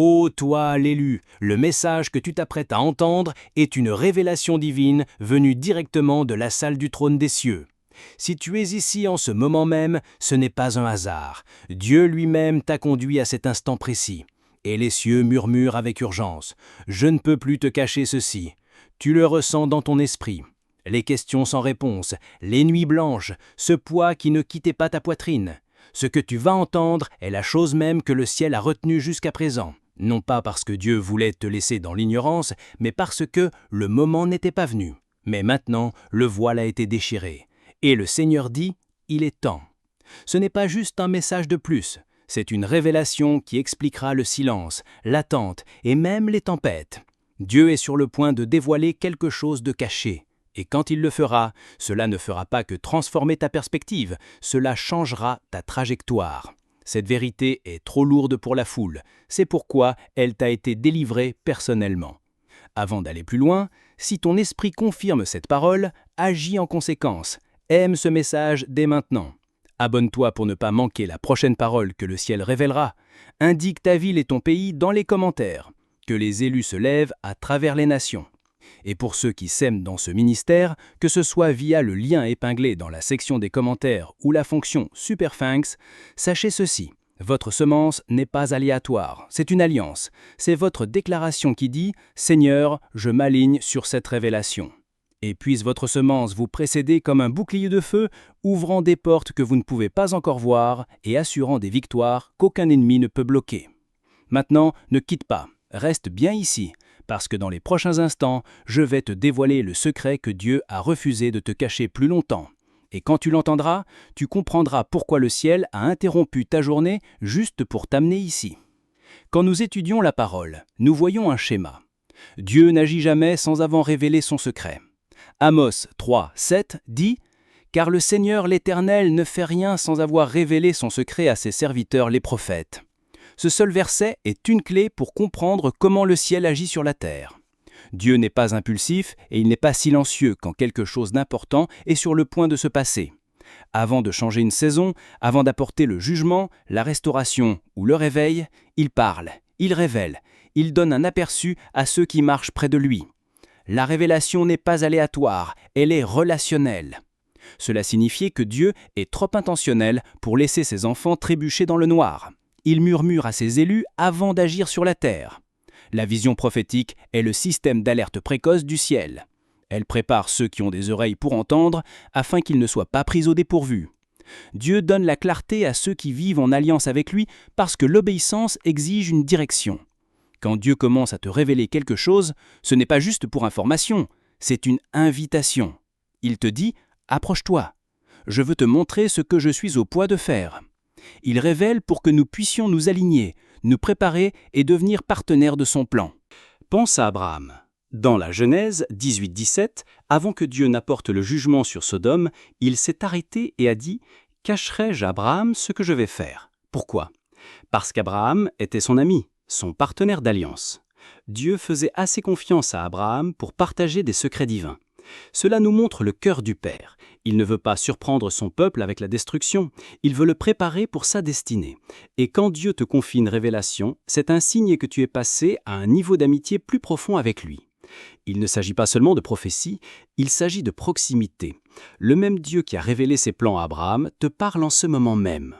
Ô toi, l'élu, le message que tu t'apprêtes à entendre est une révélation divine venue directement de la salle du trône des cieux. Si tu es ici en ce moment même, ce n'est pas un hasard. Dieu lui-même t'a conduit à cet instant précis. Et les cieux murmurent avec urgence. Je ne peux plus te cacher ceci. Tu le ressens dans ton esprit. Les questions sans réponse, les nuits blanches, ce poids qui ne quittait pas ta poitrine. Ce que tu vas entendre est la chose même que le ciel a retenue jusqu'à présent. Non pas parce que Dieu voulait te laisser dans l'ignorance, mais parce que le moment n'était pas venu. Mais maintenant, le voile a été déchiré. Et le Seigneur dit, il est temps. Ce n'est pas juste un message de plus, c'est une révélation qui expliquera le silence, l'attente et même les tempêtes. Dieu est sur le point de dévoiler quelque chose de caché. Et quand il le fera, cela ne fera pas que transformer ta perspective, cela changera ta trajectoire. Cette vérité est trop lourde pour la foule, c'est pourquoi elle t'a été délivrée personnellement. Avant d'aller plus loin, si ton esprit confirme cette parole, agis en conséquence. Aime ce message dès maintenant. Abonne-toi pour ne pas manquer la prochaine parole que le ciel révélera. Indique ta ville et ton pays dans les commentaires. Que les élus se lèvent à travers les nations. Et pour ceux qui s'aiment dans ce ministère, que ce soit via le lien épinglé dans la section des commentaires ou la fonction Super Thanks, sachez ceci. Votre semence n'est pas aléatoire, c'est une alliance. C'est votre déclaration qui dit « Seigneur, je m'aligne sur cette révélation ». Et puisse votre semence vous précéder comme un bouclier de feu, ouvrant des portes que vous ne pouvez pas encore voir et assurant des victoires qu'aucun ennemi ne peut bloquer. Maintenant, ne quitte pas, reste bien ici, parce que dans les prochains instants, je vais te dévoiler le secret que Dieu a refusé de te cacher plus longtemps. Et quand tu l'entendras, tu comprendras pourquoi le ciel a interrompu ta journée juste pour t'amener ici. Quand nous étudions la parole, nous voyons un schéma. Dieu n'agit jamais sans avoir révélé son secret. Amos 3, 7 dit « Car le Seigneur l'Éternel ne fait rien sans avoir révélé son secret à ses serviteurs les prophètes. » Ce seul verset est une clé pour comprendre comment le ciel agit sur la terre. Dieu n'est pas impulsif et il n'est pas silencieux quand quelque chose d'important est sur le point de se passer. Avant de changer une saison, avant d'apporter le jugement, la restauration ou le réveil, il parle, il révèle, il donne un aperçu à ceux qui marchent près de lui. La révélation n'est pas aléatoire, elle est relationnelle. Cela signifiait que Dieu est trop intentionnel pour laisser ses enfants trébucher dans le noir. Il murmure à ses élus avant d'agir sur la terre. La vision prophétique est le système d'alerte précoce du ciel. Elle prépare ceux qui ont des oreilles pour entendre afin qu'ils ne soient pas pris au dépourvu. Dieu donne la clarté à ceux qui vivent en alliance avec lui parce que l'obéissance exige une direction. Quand Dieu commence à te révéler quelque chose, ce n'est pas juste pour information, c'est une invitation. Il te dit « Approche-toi, je veux te montrer ce que je suis au point de faire ». Il révèle pour que nous puissions nous aligner, nous préparer et devenir partenaires de son plan. Pense à Abraham. Dans la Genèse 18-17, avant que Dieu n'apporte le jugement sur Sodome, il s'est arrêté et a dit « Cacherai-je à Abraham ce que je vais faire ?» Pourquoi ? Parce qu'Abraham était son ami, son partenaire d'alliance. Dieu faisait assez confiance à Abraham pour partager des secrets divins. Cela nous montre le cœur du Père. Il ne veut pas surprendre son peuple avec la destruction, il veut le préparer pour sa destinée. Et quand Dieu te confie une révélation, c'est un signe que tu es passé à un niveau d'amitié plus profond avec lui. Il ne s'agit pas seulement de prophétie, il s'agit de proximité. Le même Dieu qui a révélé ses plans à Abraham te parle en ce moment même.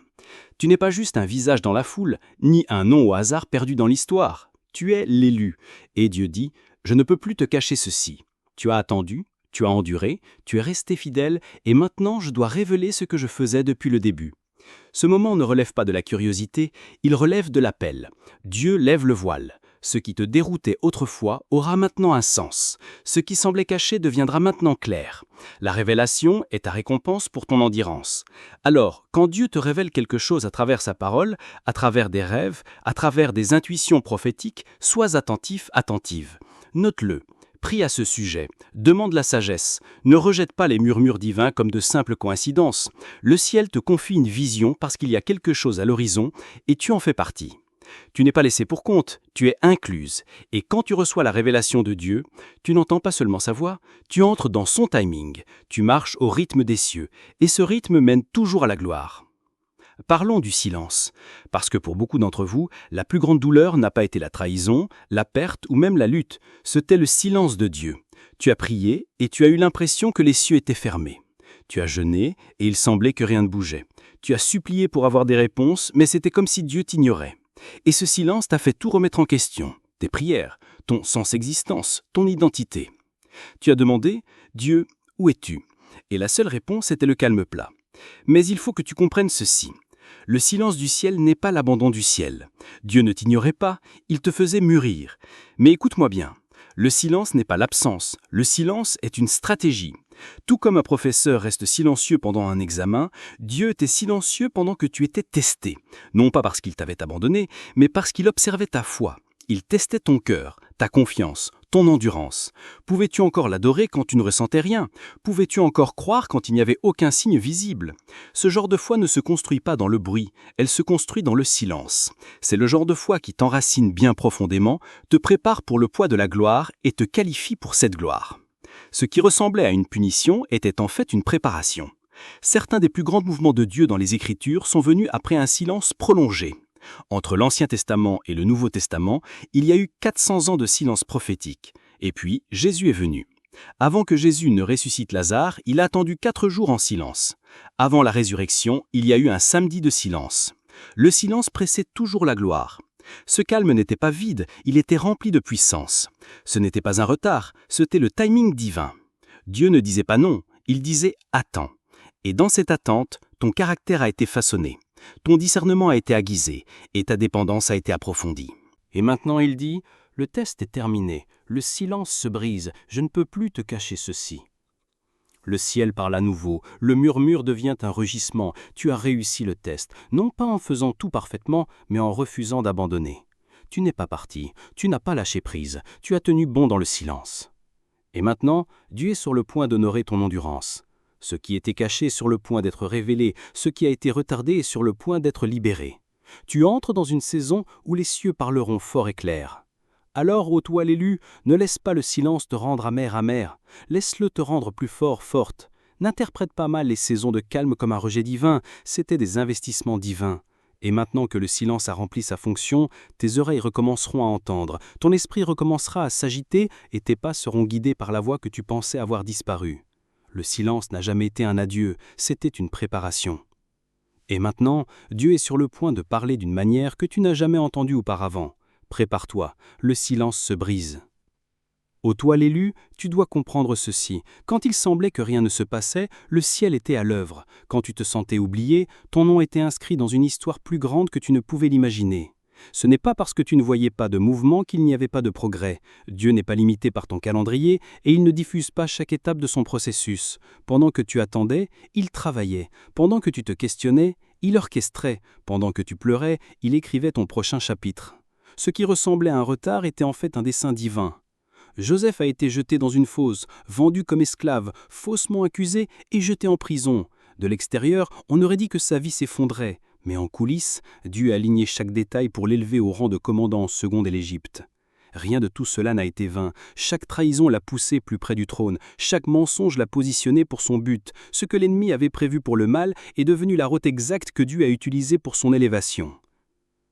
Tu n'es pas juste un visage dans la foule, ni un nom au hasard perdu dans l'histoire. Tu es l'élu. Et Dieu dit « Je ne peux plus te cacher ceci. Tu as attendu, tu as enduré, tu es resté fidèle, et maintenant je dois révéler ce que je faisais depuis le début. » Ce moment ne relève pas de la curiosité, il relève de l'appel. Dieu lève le voile. Ce qui te déroutait autrefois aura maintenant un sens. Ce qui semblait caché deviendra maintenant clair. La révélation est ta récompense pour ton endurance. Alors, quand Dieu te révèle quelque chose à travers sa parole, à travers des rêves, à travers des intuitions prophétiques, sois attentif, attentive. Note-le. Prie à ce sujet, demande la sagesse, ne rejette pas les murmures divins comme de simples coïncidences. Le ciel te confie une vision parce qu'il y a quelque chose à l'horizon et tu en fais partie. Tu n'es pas laissé pour compte, tu es incluse. Et quand tu reçois la révélation de Dieu, tu n'entends pas seulement sa voix, tu entres dans son timing, tu marches au rythme des cieux, et ce rythme mène toujours à la gloire. Parlons du silence, parce que pour beaucoup d'entre vous, la plus grande douleur n'a pas été la trahison, la perte ou même la lutte, c'était le silence de Dieu. Tu as prié et tu as eu l'impression que les cieux étaient fermés. Tu as jeûné et il semblait que rien ne bougeait. Tu as supplié pour avoir des réponses, mais c'était comme si Dieu t'ignorait. Et ce silence t'a fait tout remettre en question, tes prières, ton sens-existence, ton identité. Tu as demandé « Dieu, où es-tu » Et la seule réponse était le calme plat. Mais il faut que tu comprennes ceci. Le silence du ciel n'est pas l'abandon du ciel. Dieu ne t'ignorait pas, il te faisait mûrir. Mais écoute-moi bien, le silence n'est pas l'absence, le silence est une stratégie. Tout comme un professeur reste silencieux pendant un examen, Dieu était silencieux pendant que tu étais testé. Non pas parce qu'il t'avait abandonné, mais parce qu'il observait ta foi. Il testait ton cœur, ta confiance, ton endurance. Pouvais-tu encore l'adorer quand tu ne ressentais rien? Pouvais-tu encore croire quand il n'y avait aucun signe visible? Ce genre de foi ne se construit pas dans le bruit, elle se construit dans le silence. C'est le genre de foi qui t'enracine bien profondément, te prépare pour le poids de la gloire et te qualifie pour cette gloire. Ce qui ressemblait à une punition était en fait une préparation. Certains des plus grands mouvements de Dieu dans les Écritures sont venus après un silence prolongé. Entre l'Ancien Testament et le Nouveau Testament, il y a eu 400 ans de silence prophétique. Et puis, Jésus est venu. Avant que Jésus ne ressuscite Lazare, il a attendu 4 jours en silence. Avant la résurrection, il y a eu un samedi de silence. Le silence précède toujours la gloire. Ce calme n'était pas vide, il était rempli de puissance. Ce n'était pas un retard, c'était le timing divin. Dieu ne disait pas non, il disait « attends ». Et dans cette attente, ton caractère a été façonné. Ton discernement a été aiguisé et ta dépendance a été approfondie. Et maintenant il dit, le test est terminé, le silence se brise, je ne peux plus te cacher ceci. Le ciel parle à nouveau, le murmure devient un rugissement, tu as réussi le test, non pas en faisant tout parfaitement, mais en refusant d'abandonner. Tu n'es pas parti, tu n'as pas lâché prise, tu as tenu bon dans le silence. Et maintenant, Dieu est sur le point d'honorer ton endurance. Ce qui était caché est sur le point d'être révélé, ce qui a été retardé est sur le point d'être libéré. Tu entres dans une saison où les cieux parleront fort et clair. Alors, ô toi l'élu, ne laisse pas le silence te rendre amer, laisse-le te rendre plus fort, forte. N'interprète pas mal les saisons de calme comme un rejet divin, c'était des investissements divins. Et maintenant que le silence a rempli sa fonction, tes oreilles recommenceront à entendre, ton esprit recommencera à s'agiter et tes pas seront guidés par la voie que tu pensais avoir disparu. Le silence n'a jamais été un adieu, c'était une préparation. Et maintenant, Dieu est sur le point de parler d'une manière que tu n'as jamais entendue auparavant. Prépare-toi, le silence se brise. Ô toi l'élu, tu dois comprendre ceci. Quand il semblait que rien ne se passait, le ciel était à l'œuvre. Quand tu te sentais oublié, ton nom était inscrit dans une histoire plus grande que tu ne pouvais l'imaginer. Ce n'est pas parce que tu ne voyais pas de mouvement qu'il n'y avait pas de progrès. Dieu n'est pas limité par ton calendrier et il ne diffuse pas chaque étape de son processus. Pendant que tu attendais, il travaillait. Pendant que tu te questionnais, il orchestrait. Pendant que tu pleurais, il écrivait ton prochain chapitre. Ce qui ressemblait à un retard était en fait un dessein divin. Joseph a été jeté dans une fosse, vendu comme esclave, faussement accusé et jeté en prison. De l'extérieur, on aurait dit que sa vie s'effondrait. Mais en coulisses, Dieu a aligné chaque détail pour l'élever au rang de commandant en seconde de l'Égypte. Rien de tout cela n'a été vain. Chaque trahison l'a poussé plus près du trône. Chaque mensonge l'a positionné pour son but. Ce que l'ennemi avait prévu pour le mal est devenu la route exacte que Dieu a utilisée pour son élévation.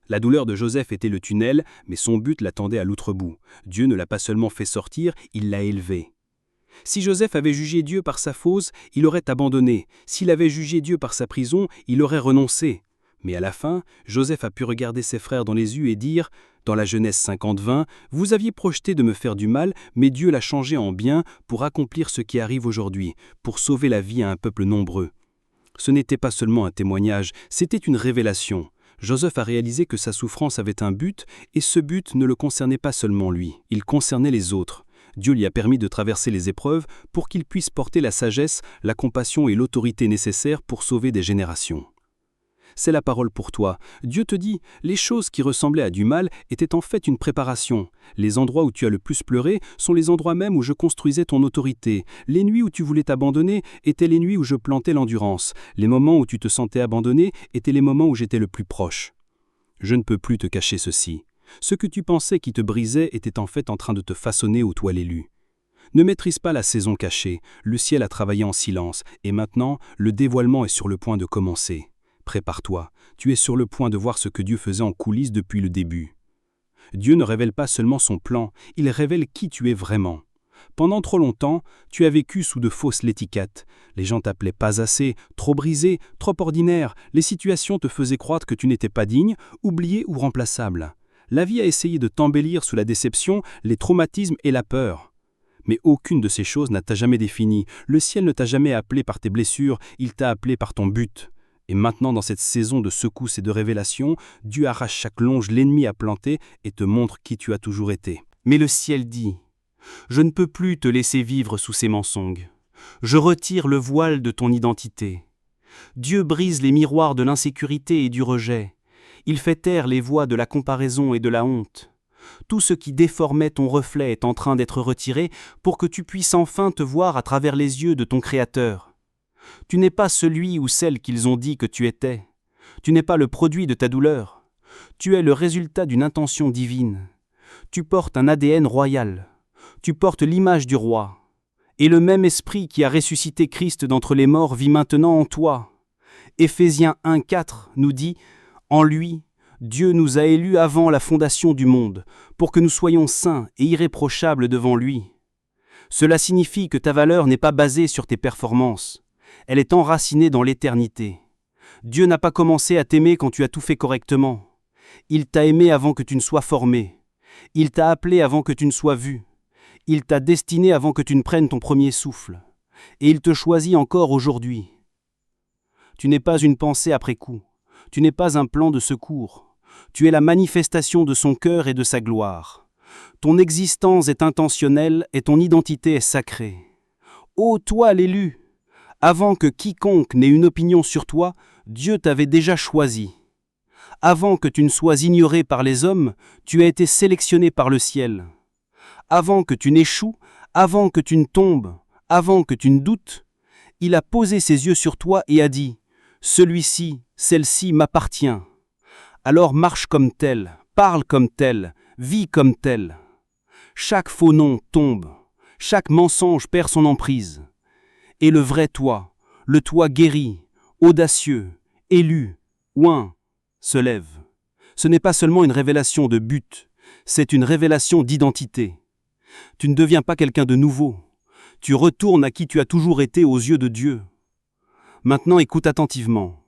La douleur de Joseph était le tunnel, mais son but l'attendait à l'autre bout. Dieu ne l'a pas seulement fait sortir, il l'a élevé. Si Joseph avait jugé Dieu par sa fosse, il aurait abandonné. S'il avait jugé Dieu par sa prison, il aurait renoncé. Mais à la fin, Joseph a pu regarder ses frères dans les yeux et dire, dans la Genèse 50-20, « Vous aviez projeté de me faire du mal, mais Dieu l'a changé en bien pour accomplir ce qui arrive aujourd'hui, pour sauver la vie à un peuple nombreux. » Ce n'était pas seulement un témoignage, c'était une révélation. Joseph a réalisé que sa souffrance avait un but, et ce but ne le concernait pas seulement lui, il concernait les autres. Dieu lui a permis de traverser les épreuves pour qu'il puisse porter la sagesse, la compassion et l'autorité nécessaires pour sauver des générations. C'est la parole pour toi. Dieu te dit, les choses qui ressemblaient à du mal étaient en fait une préparation. Les endroits où tu as le plus pleuré sont les endroits même où je construisais ton autorité. Les nuits où tu voulais t'abandonner étaient les nuits où je plantais l'endurance. Les moments où tu te sentais abandonné étaient les moments où j'étais le plus proche. Je ne peux plus te cacher ceci. Ce que tu pensais qui te brisait était en fait en train de te façonner au toi l'élu. Ne maîtrise pas la saison cachée, le ciel a travaillé en silence, et maintenant, le dévoilement est sur le point de commencer. Prépare-toi, tu es sur le point de voir ce que Dieu faisait en coulisses depuis le début. Dieu ne révèle pas seulement son plan, il révèle qui tu es vraiment. Pendant trop longtemps, tu as vécu sous de fausses étiquettes. Les gens t'appelaient pas assez, trop brisé, trop ordinaire. Les situations te faisaient croire que tu n'étais pas digne, oublié ou remplaçable. La vie a essayé de t'embellir sous la déception, les traumatismes et la peur. Mais aucune de ces choses n'a t'a jamais défini. Le ciel ne t'a jamais appelé par tes blessures, il t'a appelé par ton but. Et maintenant, dans cette saison de secousses et de révélations, Dieu arrache chaque longe l'ennemi a planté et te montre qui tu as toujours été. Mais le ciel dit : je ne peux plus te laisser vivre sous ces mensonges. Je retire le voile de ton identité. Dieu brise les miroirs de l'insécurité et du rejet. Il fait taire les voix de la comparaison et de la honte. Tout ce qui déformait ton reflet est en train d'être retiré pour que tu puisses enfin te voir à travers les yeux de ton Créateur. Tu n'es pas celui ou celle qu'ils ont dit que tu étais. Tu n'es pas le produit de ta douleur. Tu es le résultat d'une intention divine. Tu portes un ADN royal. Tu portes l'image du roi. Et le même esprit qui a ressuscité Christ d'entre les morts vit maintenant en toi. Éphésiens 1,4 nous dit : en lui, Dieu nous a élus avant la fondation du monde, pour que nous soyons saints et irréprochables devant lui. Cela signifie que ta valeur n'est pas basée sur tes performances. Elle est enracinée dans l'éternité. Dieu n'a pas commencé à t'aimer quand tu as tout fait correctement. Il t'a aimé avant que tu ne sois formé. Il t'a appelé avant que tu ne sois vu. Il t'a destiné avant que tu ne prennes ton premier souffle. Et il te choisit encore aujourd'hui. Tu n'es pas une pensée après coup. Tu n'es pas un plan de secours. Tu es la manifestation de son cœur et de sa gloire. Ton existence est intentionnelle et ton identité est sacrée. Ô toi l'élu! Avant que quiconque n'ait une opinion sur toi, Dieu t'avait déjà choisi. Avant que tu ne sois ignoré par les hommes, tu as été sélectionné par le ciel. Avant que tu n'échoues, avant que tu ne tombes, avant que tu ne doutes, il a posé ses yeux sur toi et a dit : celui-ci, celle-ci m'appartient. Alors marche comme tel, parle comme tel, vis comme tel. Chaque faux nom tombe, chaque mensonge perd son emprise. Et le vrai toi, le toi guéri, audacieux, élu, oint, se lève. Ce n'est pas seulement une révélation de but, c'est une révélation d'identité. Tu ne deviens pas quelqu'un de nouveau. Tu retournes à qui tu as toujours été aux yeux de Dieu. Maintenant, écoute attentivement.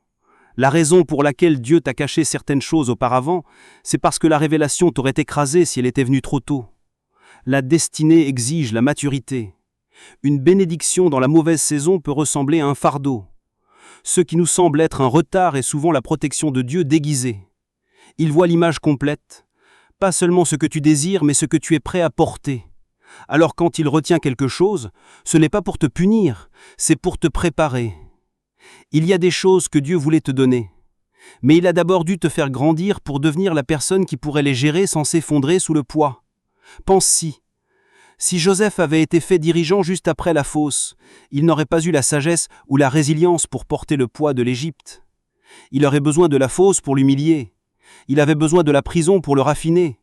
La raison pour laquelle Dieu t'a caché certaines choses auparavant, c'est parce que la révélation t'aurait écrasé si elle était venue trop tôt. La destinée exige la maturité. Une bénédiction dans la mauvaise saison peut ressembler à un fardeau. Ce qui nous semble être un retard est souvent la protection de Dieu déguisée. Il voit l'image complète, pas seulement ce que tu désires, mais ce que tu es prêt à porter. Alors quand il retient quelque chose, ce n'est pas pour te punir, c'est pour te préparer. Il y a des choses que Dieu voulait te donner, mais il a d'abord dû te faire grandir pour devenir la personne qui pourrait les gérer sans s'effondrer sous le poids. Pense-y. Si Joseph avait été fait dirigeant juste après la fosse, il n'aurait pas eu la sagesse ou la résilience pour porter le poids de l'Égypte. Il aurait besoin de la fosse pour l'humilier. Il avait besoin de la prison pour le raffiner.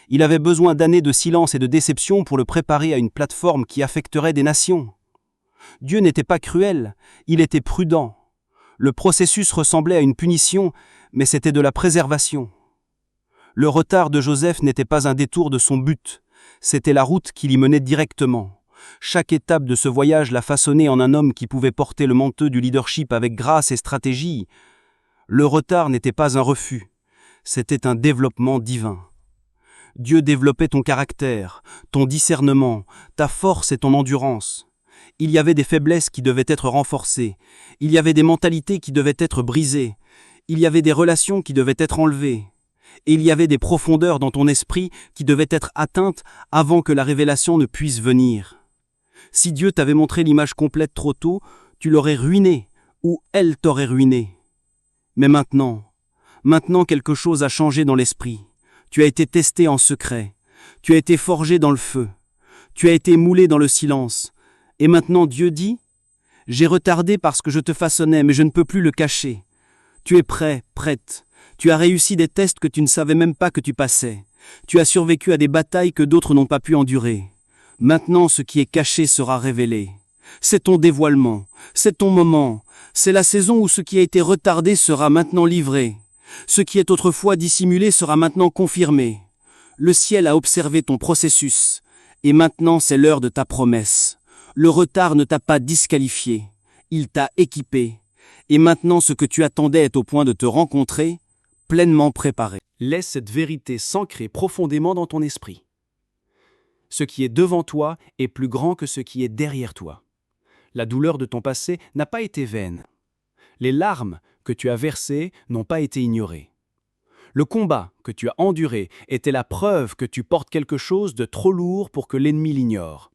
Il avait besoin d'années de silence et de déception pour le préparer à une plateforme qui affecterait des nations. Dieu n'était pas cruel, il était prudent. Le processus ressemblait à une punition, mais c'était de la préservation. Le retard de Joseph n'était pas un détour de son but. C'était la route qui l'y menait directement. Chaque étape de ce voyage l'a façonné en un homme qui pouvait porter le manteau du leadership avec grâce et stratégie. Le retard n'était pas un refus, c'était un développement divin. Dieu développait ton caractère, ton discernement, ta force et ton endurance. Il y avait des faiblesses qui devaient être renforcées. Il y avait des mentalités qui devaient être brisées. Il y avait des relations qui devaient être enlevées. Et il y avait des profondeurs dans ton esprit qui devaient être atteintes avant que la révélation ne puisse venir. Si Dieu t'avait montré l'image complète trop tôt, tu l'aurais ruiné, ou elle t'aurait ruiné. Mais maintenant quelque chose a changé dans l'esprit. Tu as été testé en secret. Tu as été forgé dans le feu. Tu as été moulé dans le silence. Et maintenant Dieu dit : j'ai retardé parce que je te façonnais, mais je ne peux plus le cacher. Tu es prêt, prête. Tu as réussi des tests que tu ne savais même pas que tu passais. Tu as survécu à des batailles que d'autres n'ont pas pu endurer. Maintenant, ce qui est caché sera révélé. C'est ton dévoilement, c'est ton moment, c'est la saison où ce qui a été retardé sera maintenant livré. Ce qui est autrefois dissimulé sera maintenant confirmé. Le ciel a observé ton processus, et maintenant c'est l'heure de ta promesse. Le retard ne t'a pas disqualifié, il t'a équipé, et maintenant ce que tu attendais est au point de te rencontrer, pleinement préparé. Laisse cette vérité s'ancrer profondément dans ton esprit. Ce qui est devant toi est plus grand que ce qui est derrière toi. La douleur de ton passé n'a pas été vaine. Les larmes que tu as versées n'ont pas été ignorées. Le combat que tu as enduré était la preuve que tu portes quelque chose de trop lourd pour que l'ennemi l'ignore.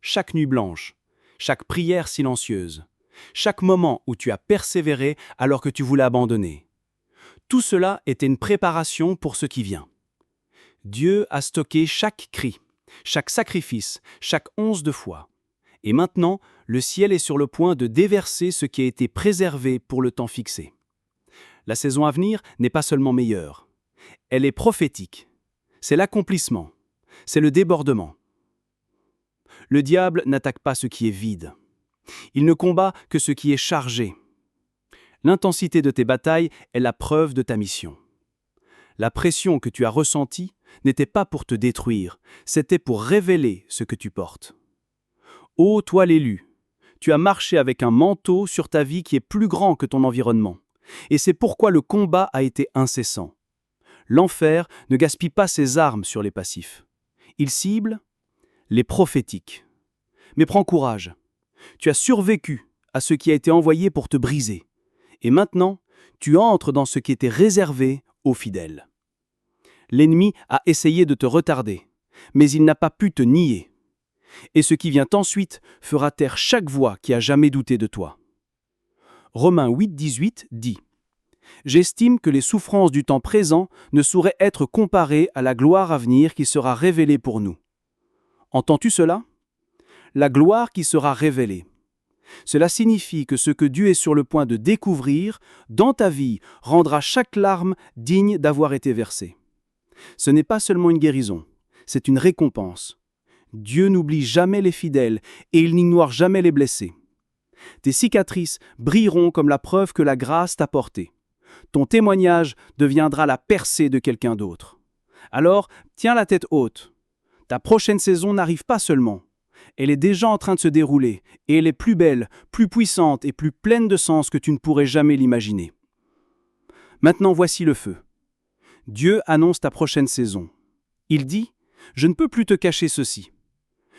Chaque nuit blanche, chaque prière silencieuse, chaque moment où tu as persévéré alors que tu voulais abandonner, tout cela était une préparation pour ce qui vient. Dieu a stocké chaque cri, chaque sacrifice, chaque once de foi. Et maintenant, le ciel est sur le point de déverser ce qui a été préservé pour le temps fixé. La saison à venir n'est pas seulement meilleure. Elle est prophétique. C'est l'accomplissement. C'est le débordement. Le diable n'attaque pas ce qui est vide. Il ne combat que ce qui est chargé. L'intensité de tes batailles est la preuve de ta mission. La pression que tu as ressentie n'était pas pour te détruire, c'était pour révéler ce que tu portes. Ô toi l'élu, tu as marché avec un manteau sur ta vie qui est plus grand que ton environnement. Et c'est pourquoi le combat a été incessant. L'enfer ne gaspille pas ses armes sur les passifs. Il cible les prophétiques. Mais prends courage. Tu as survécu à ce qui a été envoyé pour te briser. Et maintenant, tu entres dans ce qui était réservé aux fidèles. L'ennemi a essayé de te retarder, mais il n'a pas pu te nier. Et ce qui vient ensuite fera taire chaque voix qui a jamais douté de toi. Romains 8,18 dit « J'estime que les souffrances du temps présent ne sauraient être comparées à la gloire à venir qui sera révélée pour nous. » Entends-tu cela? La gloire qui sera révélée. Cela signifie que ce que Dieu est sur le point de découvrir dans ta vie rendra chaque larme digne d'avoir été versée. Ce n'est pas seulement une guérison, c'est une récompense. Dieu n'oublie jamais les fidèles et il n'ignore jamais les blessés. Tes cicatrices brilleront comme la preuve que la grâce t'a porté. Ton témoignage deviendra la percée de quelqu'un d'autre. Alors, tiens la tête haute. Ta prochaine saison n'arrive pas seulement. Elle est déjà en train de se dérouler, et elle est plus belle, plus puissante et plus pleine de sens que tu ne pourrais jamais l'imaginer. Maintenant voici le feu. Dieu annonce ta prochaine saison. Il dit « Je ne peux plus te cacher ceci.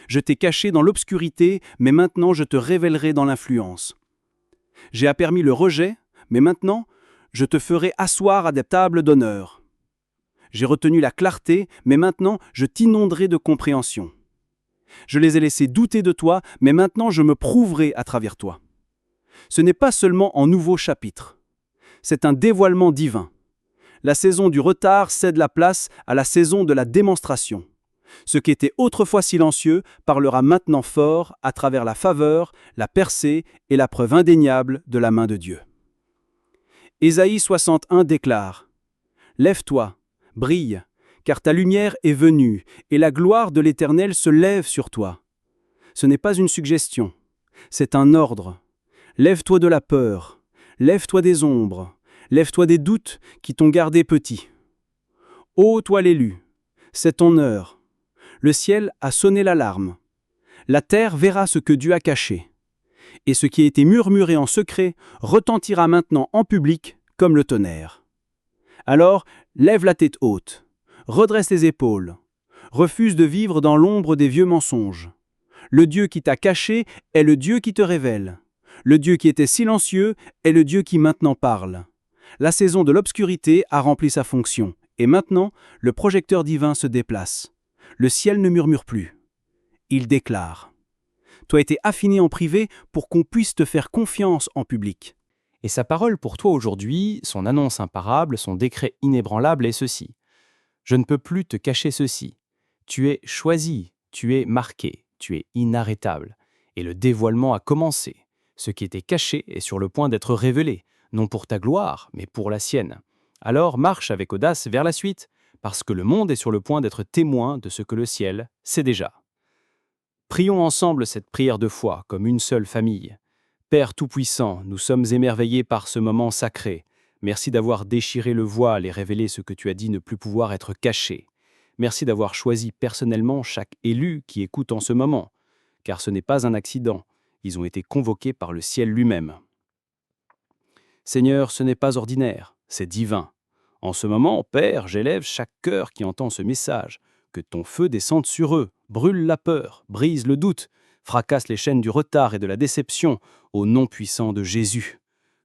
Je t'ai caché dans l'obscurité, mais maintenant je te révélerai dans l'influence. J'ai appermis le rejet, mais maintenant je te ferai asseoir à des tables d'honneur. J'ai retenu la clarté, mais maintenant je t'inonderai de compréhension. Je les ai laissés douter de toi, mais maintenant je me prouverai à travers toi. Ce n'est pas seulement en nouveau chapitre. C'est un dévoilement divin. La saison du retard cède la place à la saison de la démonstration. Ce qui était autrefois silencieux parlera maintenant fort à travers la faveur, la percée et la preuve indéniable de la main de Dieu. Ésaïe 61 déclare « Lève-toi, brille, car ta lumière est venue, et la gloire de l'Éternel se lève sur toi. » Ce n'est pas une suggestion, c'est un ordre. Lève-toi de la peur, lève-toi des ombres, lève-toi des doutes qui t'ont gardé petit. Ô toi l'élu, c'est ton heure. Le ciel a sonné l'alarme. La terre verra ce que Dieu a caché. Et ce qui a été murmuré en secret retentira maintenant en public comme le tonnerre. Alors, lève la tête haute, redresse les épaules, refuse de vivre dans l'ombre des vieux mensonges. Le Dieu qui t'a caché est le Dieu qui te révèle. Le Dieu qui était silencieux est le Dieu qui maintenant parle. La saison de l'obscurité a rempli sa fonction, et maintenant, le projecteur divin se déplace. Le ciel ne murmure plus. Il déclare. Tu as été affiné en privé pour qu'on puisse te faire confiance en public. Et sa parole pour toi aujourd'hui, son annonce imparable, son décret inébranlable est ceci. Je ne peux plus te cacher ceci. Tu es choisi, tu es marqué, tu es inarrêtable. Et le dévoilement a commencé. Ce qui était caché est sur le point d'être révélé, non pour ta gloire, mais pour la sienne. Alors marche avec audace vers la suite, parce que le monde est sur le point d'être témoin de ce que le ciel sait déjà. Prions ensemble cette prière de foi comme une seule famille. Père Tout-Puissant, nous sommes émerveillés par ce moment sacré. Merci d'avoir déchiré le voile et révélé ce que tu as dit ne plus pouvoir être caché. Merci d'avoir choisi personnellement chaque élu qui écoute en ce moment, car ce n'est pas un accident, ils ont été convoqués par le ciel lui-même. Seigneur, ce n'est pas ordinaire, c'est divin. En ce moment, Père, j'élève chaque cœur qui entend ce message. Que ton feu descende sur eux, brûle la peur, brise le doute, fracasse les chaînes du retard et de la déception, au nom puissant de Jésus.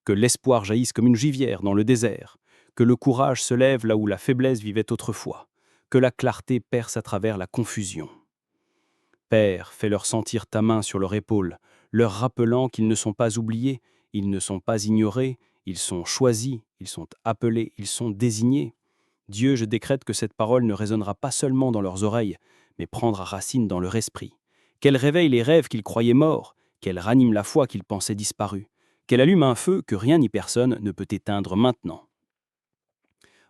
Que l'espoir jaillisse comme une rivière dans le désert. Que le courage se lève là où la faiblesse vivait autrefois. Que la clarté perce à travers la confusion. Père, fais-leur sentir ta main sur leur épaule, leur rappelant qu'ils ne sont pas oubliés, ils ne sont pas ignorés, ils sont choisis, ils sont appelés, ils sont désignés. Dieu, je décrète que cette parole ne résonnera pas seulement dans leurs oreilles, mais prendra racine dans leur esprit. Qu'elle réveille les rêves qu'ils croyaient morts, qu'elle ranime la foi qu'ils pensaient disparue, qu'elle allume un feu que rien ni personne ne peut éteindre maintenant.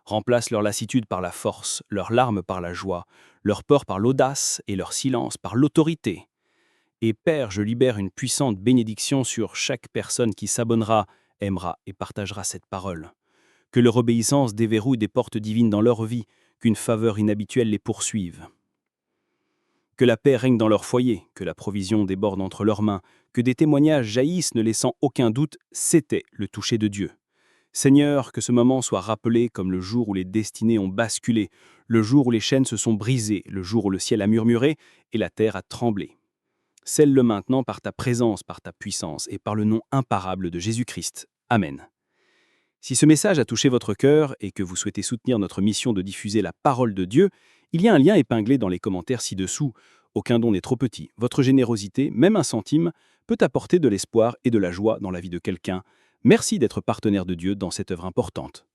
Remplace leur lassitude par la force, leurs larmes par la joie, leur peur par l'audace et leur silence par l'autorité. Et Père, je libère une puissante bénédiction sur chaque personne qui s'abonnera, aimera et partagera cette parole. Que leur obéissance déverrouille des portes divines dans leur vie, qu'une faveur inhabituelle les poursuive. Que la paix règne dans leur foyer, que la provision déborde entre leurs mains, que des témoignages jaillissent ne laissant aucun doute, c'était le toucher de Dieu. Seigneur, que ce moment soit rappelé comme le jour où les destinées ont basculé, le jour où les chaînes se sont brisées, le jour où le ciel a murmuré et la terre a tremblé. Scelle-le maintenant par ta présence, par ta puissance et par le nom imparable de Jésus-Christ. Amen. Si ce message a touché votre cœur et que vous souhaitez soutenir notre mission de diffuser la parole de Dieu, il y a un lien épinglé dans les commentaires ci-dessous. Aucun don n'est trop petit. Votre générosité, même 1 centime, peut apporter de l'espoir et de la joie dans la vie de quelqu'un. Merci d'être partenaire de Dieu dans cette œuvre importante.